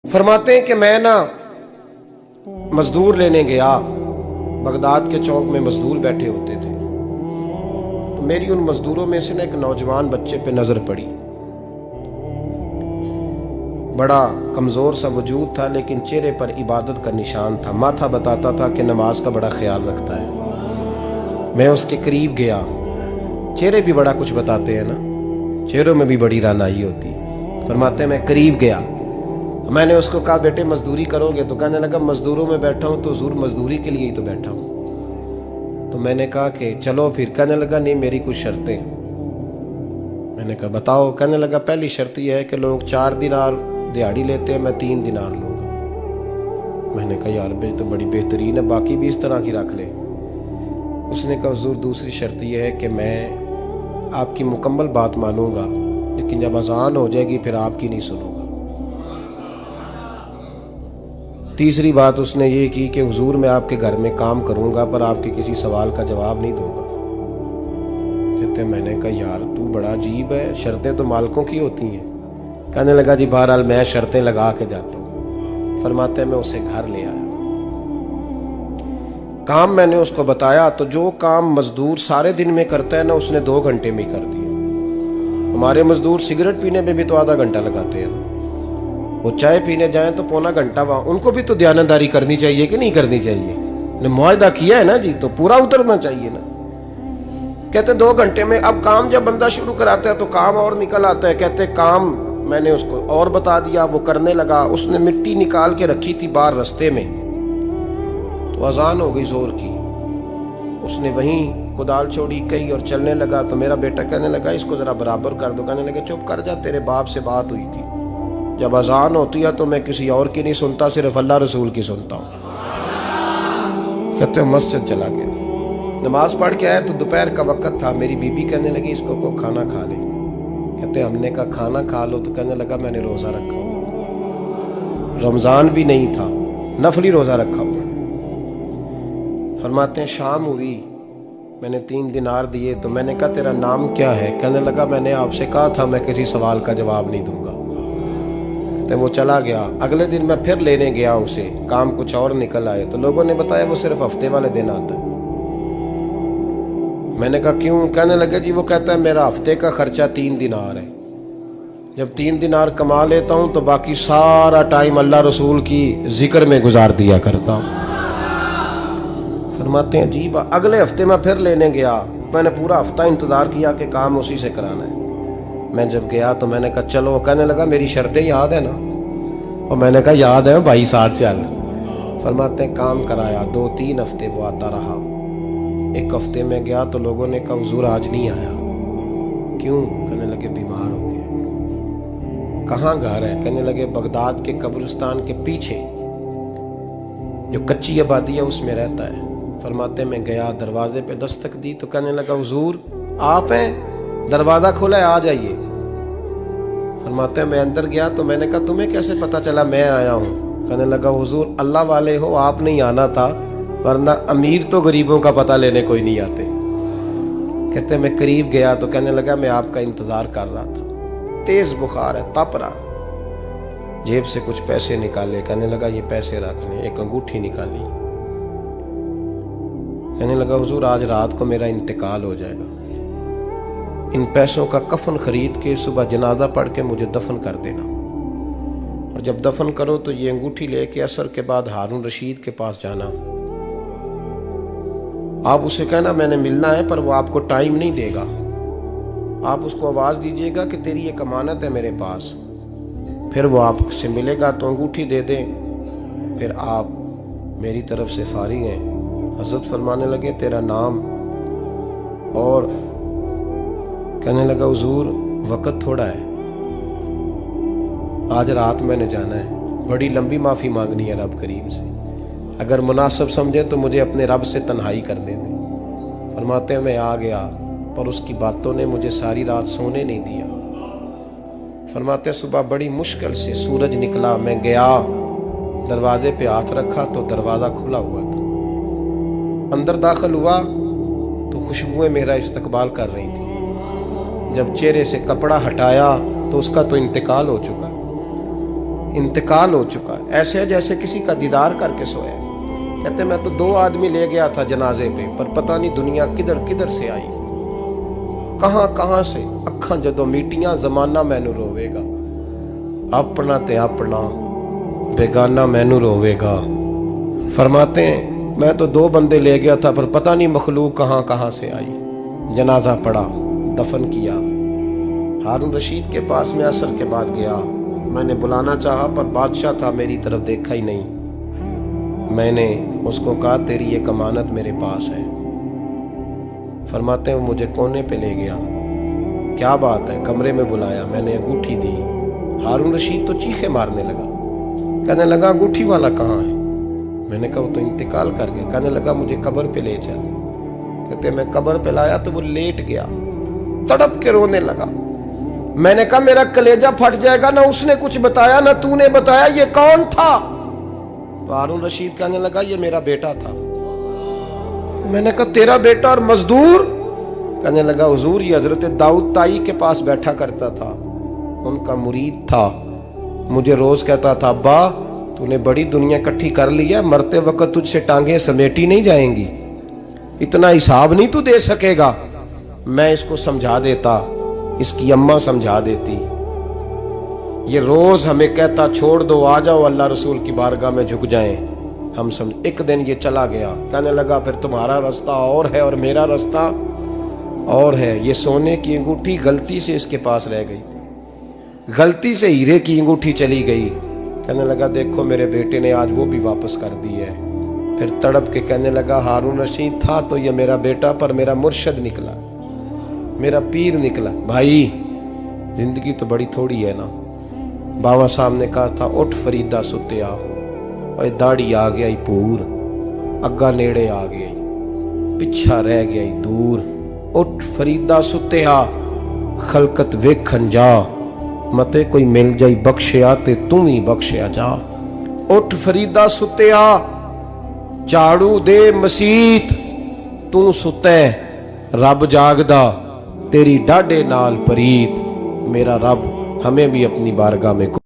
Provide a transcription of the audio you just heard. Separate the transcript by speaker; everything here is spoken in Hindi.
Speaker 1: फरमाते हैं कि मैं ना मजदूर लेने गया, बगदाद के चौक में मजदूर बैठे होते थे, तो मेरी उन मजदूरों में से ना एक नौजवान बच्चे पे नजर पड़ी। बड़ा कमजोर सा वजूद था, लेकिन चेहरे पर इबादत का निशान था। माथा बताता था कि नमाज का बड़ा ख्याल रखता है। मैं उसके करीब गया। चेहरे भी बड़ा कुछ बताते हैं ना, चेहरों में भी बड़ी रानाई होती है। फरमाते हैं मैं करीब गया, मैंने उसको कहा बेटे मजदूरी करोगे? तो कहने लगा मजदूरों में बैठा हूँ तो हुजूर मजदूरी के लिए ही तो बैठा हूँ। तो मैंने कहा कि चलो फिर। कहने लगा नहीं मेरी कुछ शर्तें। मैंने कहा बताओ। कहने लगा पहली शर्त यह है कि लोग 4 दिनार दिहाड़ी लेते हैं, मैं 3 दिनार लूँगा। मैंने कहा यार बे तो बड़ी बेहतरीन है, बाकी भी इस तरह की रख ले। उसने कहा हुजूर दूसरी शर्त यह है कि मैं आपकी मुकम्मल बात मानूंगा, लेकिन जब अजान हो जाएगी फिर आपकी नहीं सुनूंगा। तीसरी बात उसने ये की कि हुजूर मैं आपके घर में काम करूंगा पर आपके किसी सवाल का जवाब नहीं दूंगा। कहते मैंने कहा यार तू बड़ा अजीब है, शर्तें तो मालिकों की होती हैं। कहने लगा जी बहरहाल मैं शर्तें लगा के जाता हूँ। फरमाते मैं उसे घर ले आया, काम मैंने उसको बताया, तो जो काम मजदूर सारे दिन में करता है ना उसने 2 घंटे में ही कर दिया। हमारे मजदूर सिगरेट पीने में भी तो आधा घंटा लगाते हैं, वो चाय पीने जाएं तो पौना घंटा। वहाँ उनको भी तो दयानतदारी करनी चाहिए कि नहीं करनी चाहिए? ने मुआहदा किया है ना जी, तो पूरा उतरना चाहिए ना। कहते 2 घंटे में। अब काम जब बंदा शुरू कराता है तो काम और निकल आता है। कहते काम मैंने उसको और बता दिया, वो करने लगा। उसने मिट्टी निकाल के रखी थी बाहर रास्ते में, तो अजान हो गई जोर की। उसने वहीं कुदाल छोड़ी कही और चलने लगा। तो मेरा बेटा कहने लगा इसको जरा बराबर कर दो। कहने लगे चुप कर जा, तेरे बाप से बात हुई थी, जब अजान होती है तो मैं किसी और की नहीं सुनता, सिर्फ अल्लाह रसूल की सुनता हूँ। कहते मस्जिद चला गया, नमाज पढ़ के आया तो दोपहर का वक्त था। मेरी बीबी कहने लगी इसको को खाना खा ले। कहते हमने कहा खाना खा लो, तो कहने लगा मैंने रोज़ा रखा, रमज़ान भी नहीं था, नफली रोज़ा रखा हुआ। फरमाते हैं शाम हुई, मैंने 3 दिनार दिए। तो मैंने कहा तेरा नाम क्या है? कहने लगा मैंने आपसे कहा था मैं किसी सवाल का जवाब नहीं दूंगा। तो वो चला गया। अगले दिन मैं फिर लेने गया उसे, काम कुछ और निकल आए। तो लोगों ने बताया वो सिर्फ हफ्ते वाले दिन आता है। मैंने कहा क्यों? कहने लगे जी वो कहता है मेरा हफ्ते का खर्चा 3 दिनार है, जब 3 दिनार कमा लेता हूँ तो बाकी सारा टाइम अल्लाह रसूल की जिक्र में गुजार दिया करता हूँ। फरमाते हैं अजीब। अगले हफ्ते मैं फिर लेने गया, मैंने पूरा हफ्ता इंतजार किया कि काम उसी से कराना है। मैं जब गया तो मैंने कहा चलो। कहने लगा मेरी शर्तें याद है ना? और मैंने कहा याद है भाई साथ चल। फरमाते हैं काम कराया, 2-3 हफ्ते वो आता रहा। एक हफ्ते में गया तो लोगों ने कहा हुजूर आज नहीं आया। क्यों? कहने लगे बीमार हो गए। कहाँ घर है? कहने लगे बगदाद के कब्रिस्तान के पीछे जो कच्ची आबादी है उसमें रहता है। फरमाते मैं गया, दरवाजे पे दस्तक दी तो कहने लगा हुजूर आप हैं? दरवाज़ा खोला है, आ जाइए। फरमाते हैं मैं अंदर गया तो मैंने कहा तुम्हें कैसे पता चला मैं आया हूँ? कहने लगा हुजूर अल्लाह वाले हो, आप नहीं आना था, वरना अमीर तो गरीबों का पता लेने कोई नहीं आते। कहते मैं करीब गया तो कहने लगा मैं आपका इंतज़ार कर रहा था, तेज़ बुखार है, तप रहा। जेब से कुछ पैसे निकाले, कहने लगा ये पैसे रखने। एक अंगूठी निकाली, कहने लगा हुजूर आज रात को मेरा इंतकाल हो जाएगा, इन पैसों का कफन खरीद के सुबह जनाजा पढ़ के मुझे दफन कर देना, और जब दफन करो तो ये अंगूठी लेके असर के बाद हारून रशीद के पास जाना। आप उसे कहना मैंने मिलना है, पर वो आपको टाइम नहीं देगा। आप उसको आवाज़ दीजिएगा कि तेरी एक अमानत है मेरे पास, फिर वो आपसे मिलेगा तो अंगूठी दे दें, फिर आप मेरी तरफ से फारिग हैं। हज़रत फरमाने लगे तेरा नाम? और कहने लगा हुजूर वक़्त थोड़ा है, आज रात मैंने जाना है, बड़ी लंबी माफ़ी मांगनी है रब करीम से, अगर मुनासिब समझे तो मुझे अपने रब से तन्हाई कर दे दे। फरमाते हैं मैं आ गया, पर उसकी बातों ने मुझे सारी रात सोने नहीं दिया। फरमाते हैं सुबह बड़ी मुश्किल से सूरज निकला, मैं गया, दरवाजे पे हाथ रखा तो दरवाज़ा खुला हुआ था। अंदर दाखिल हुआ तो खुशबुएं मेरा इस्तकबाल कर रही थी। जब चेहरे से कपड़ा हटाया तो उसका तो इंतकाल हो चुका। इंतकाल हो चुका है, ऐसे जैसे किसी का दीदार करके सोया। कहते मैं तो 2 आदमी ले गया था जनाजे पे, पर पता नहीं दुनिया किधर किधर से आई, कहां कहां से। अखा जदों मीटियां जमाना मैनू रोवेगा, अपना ते अपना बेगाना मैनू रोवेगा। फरमाते हैं मैं तो 2 बंदे ले गया था, पर पता नहीं मखलूक कहां कहां से आई। जनाजा पड़ा, दफन किया। हारून रशीद के पास में असर के बाद गया। मैंने बुलाना चाहा पर बादशाह था, मेरी तरफ देखा ही नहीं। मैंने उसको कहा तेरी ये अमानत मेरे पास है। फरमाते हैं मुझे कोने पे ले गया, क्या बात है, कमरे में बुलाया, मैंने अंगूठी दी। हारून रशीद तो चीखे मारने लगा, कहने लगा अंगूठी वाला कहाँ है? मैंने कहा वो तो इंतकाल कर गया। कहने लगा मुझे कब्र पे ले चल। कहते मैं कब्र पे लाया तो वो लेट गया, तड़प के रोने लगा। मैंने कहा मेरा कलेजा फट जाएगा, ना उसने कुछ बताया ना तूने बताया, ये कौन था? तो हारून रशीद कहने लगा ये मेरा बेटा था। मैंने कहा तेरा बेटा और मजदूर? कहने लगा हुजूर ये हजरत दाऊद ताई के पास बैठा करता था, उनका मुरीद था। मुझे रोज कहता था अब्बा तूने बड़ी दुनिया इकट्ठी कर ली है, मरते वक्त तुझसे टांगे समेटी नहीं जाएंगी, इतना हिसाब नहीं तू दे सकेगा। मैं इसको समझा देता, इसकी अम्मा समझा देती। ये रोज हमें कहता छोड़ दो, आ जाओ अल्लाह रसूल की बारगाह में झुक जाएं। हम समझ। एक दिन ये चला गया, कहने लगा फिर तुम्हारा रास्ता और है और मेरा रास्ता और है। ये सोने की अंगूठी गलती से इसके पास रह गई थी, गलती से हीरे की अंगूठी चली गई। कहने लगा देखो मेरे बेटे ने आज वो भी वापस कर दी है। फिर तड़प के कहने लगा हारून रशीद था तो ये मेरा बेटा, पर मेरा मुर्शद निकला, मेरा पीर निकला। भाई जिंदगी तो बड़ी थोड़ी है ना। बाबा साहब ने कहा था उठ फरीदा सुत्या, और दाढ़ी आ गया पूर, अग्गा नेड़े आ गया, पिछा रह गया दूर। उठ फरीदा सुत्या खलकत वेखन जा, मते कोई मिल जाई बख्शिया ते तू ही बख्शिया जा। उठ फरीदा सुत्या झाड़ू दे मसीत, तू सुते रब जागदा, तेरी डाडे नाल परीत। मेरा रब हमें भी अपनी बारगाह में